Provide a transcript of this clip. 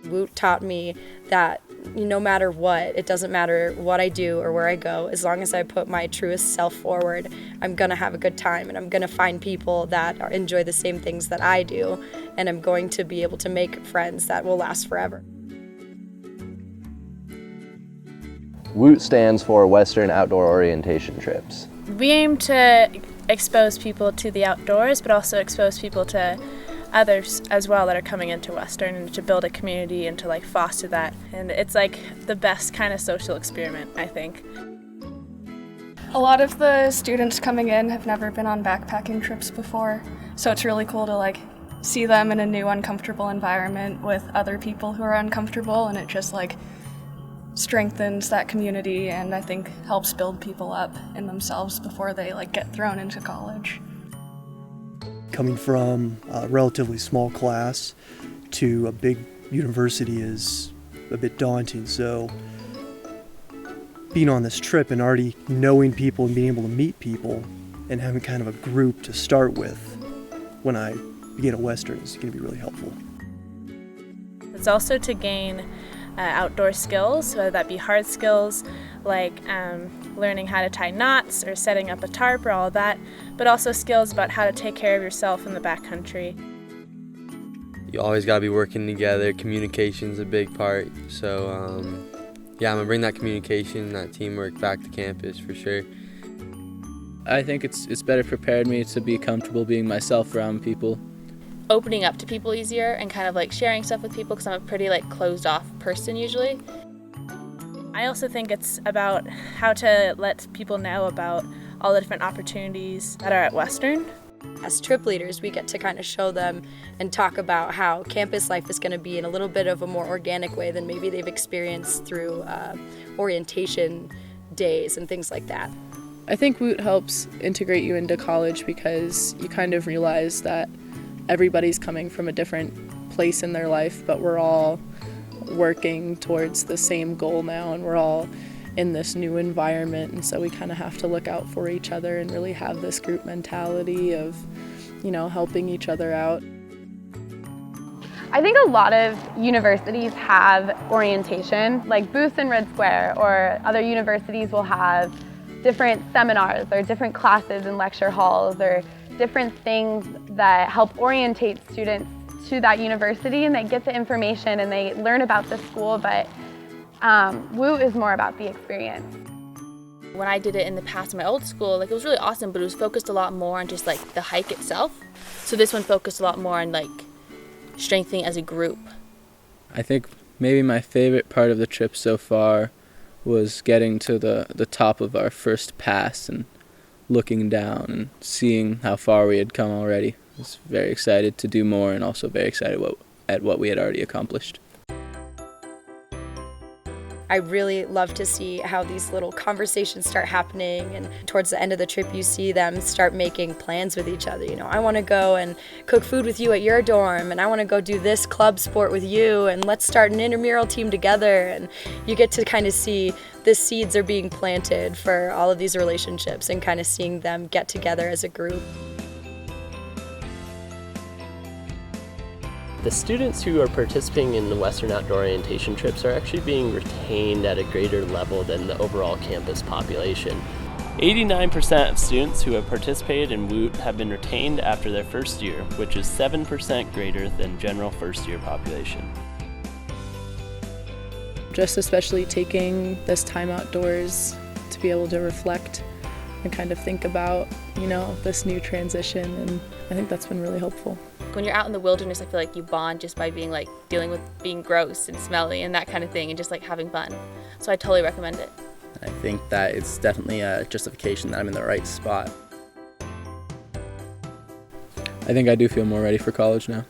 WOOT taught me that no matter what, it doesn't matter what I do or where I go, as long as I put my truest self forward, I'm gonna have a good time and I'm gonna find people that enjoy the same things that I do, and I'm going to be able to make friends that will last forever. WOOT stands for Western Outdoor Orientation Trips. We aim to expose people to the outdoors, but also expose people to others as well that are coming into Western, and to build a community and to like foster that. And it's like the best kind of social experiment, I think. A lot of the students coming in have never been on backpacking trips before, so it's really cool to like see them in a new uncomfortable environment with other people who are uncomfortable, and it just like strengthens that community and I think helps build people up in themselves before they like get thrown into college. Coming from a relatively small class to a big university is a bit daunting, so being on this trip and already knowing people and being able to meet people and having kind of a group to start with when I begin at Western is going to be really helpful. It's also to gain outdoor skills, whether that be hard skills like learning how to tie knots or setting up a tarp or all that, but also skills about how to take care of yourself in the backcountry. You always got to be working together. Communication's a big part. So yeah, I'm going to bring that communication, that teamwork back to campus for sure. I think it's better prepared me to be comfortable being myself around people. Opening up to people easier and kind of like sharing stuff with people, because I'm a pretty like closed off person usually. I also think it's about how to let people know about all the different opportunities that are at Western. As trip leaders, we get to kind of show them and talk about how campus life is going to be in a little bit of a more organic way than maybe they've experienced through orientation days and things like that. I think WOOT helps integrate you into college because you kind of realize that everybody's coming from a different place in their life, but we're all working towards the same goal now, and we're all in this new environment, and so we kind of have to look out for each other and really have this group mentality of, helping each other out. I think a lot of universities have orientation, like Booth and Red Square, or other universities will have different seminars or different classes in lecture halls or different things that help orientate students to that university, and they get the information and they learn about the school, but WOOT is more about the experience. When I did it in the past in my old school, it was really awesome, but it was focused a lot more on just the hike itself. So this one focused a lot more on strengthening as a group. I think maybe my favorite part of the trip so far was getting to the top of our first pass and looking down and seeing how far we had come already. I was very excited to do more and also very excited at what we had already accomplished. I really love to see how these little conversations start happening, and towards the end of the trip you see them start making plans with each other. I want to go and cook food with you at your dorm, and I want to go do this club sport with you, and let's start an intramural team together. And you get to kind of see the seeds are being planted for all of these relationships and kind of seeing them get together as a group. The students who are participating in the Western Outdoor Orientation trips are actually being retained at a greater level than the overall campus population. 89% of students who have participated in WOOT have been retained after their first year, which is 7% greater than general first-year population. Just especially taking this time outdoors to be able to reflect and kind of think about, this new transition, and I think that's been really helpful. When you're out in the wilderness, I feel like you bond just by being dealing with being gross and smelly and that kind of thing, and just having fun. So I totally recommend it. I think that it's definitely a justification that I'm in the right spot. I think I do feel more ready for college now.